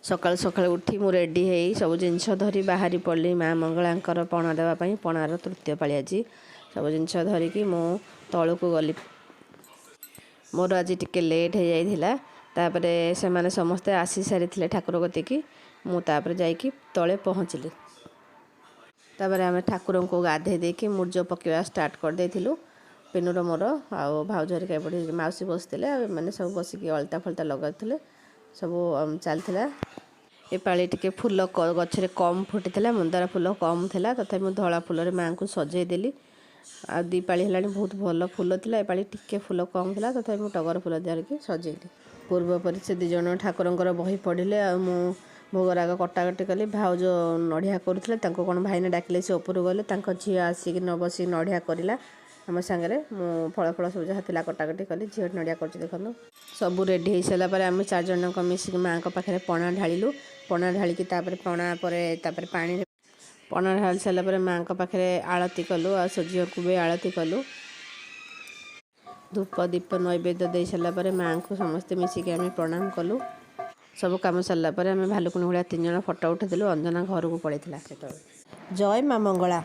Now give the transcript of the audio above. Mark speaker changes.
Speaker 1: सकाळु सकाळु उठी मु रेडी है सब जिनस धरी बाहरी पड़ी माँ मंगलांकर पणा देवाई पणार तृतीय पाଳି आज सब जिनस धरिकी मु तलू को गली मोर आज टिके लेट हो जाता से माने समस्ते आसी सारी ठाकुर कतिकी मुझे जाकि तले पहुँचली आम ठाकुर को गाधे देकी मुर्ज पकड़ा स्टार्ट कर देलु पिनुर मोर आउ भाउज हरिका एपटे मौसी बसते मैंने सब बसिकी अलता फलता लगे सब चलता ए पाली टिके फूल गछरे कम फुटी मंदार फूल कम थिला तथा मुझे धला फूल माँ को सजेदेली आ दी पाली है बहुत भल फूल थिला ए पाली टिके फूल कम थिला तथा मुझे टगर फूल धरिकी सजेली पूर्व परी से दी जन ठाकुर बही पढ़िले आ मु भोगराग कटाकटी कली भाउज नड़िया करुले कौन भाईने डाकिले से ऊपर गले झी आसिक न बसिक नड़िया करला आम सांगे मु फल फल सब जहाँ थी कटाकटी कली झील नड़िया कर देखो सब रेडी हो सारापर आम 4 जन मिसिक माँ पाखे पणा ढालू पणा ढालिकी पणा पर पानी पणा ढाली सारापर माँ पाखे आलती कलु आ झील को भी आलती कलु धूप दीप नैवेद्य दे सारापर माँ को समस्ते मिसिक आम प्रणाम कलु सब कम सारापर आम भालुकुणी भाया 3 जन फटो उठेलु अंजना घर को पड़े जय माँ मंगला।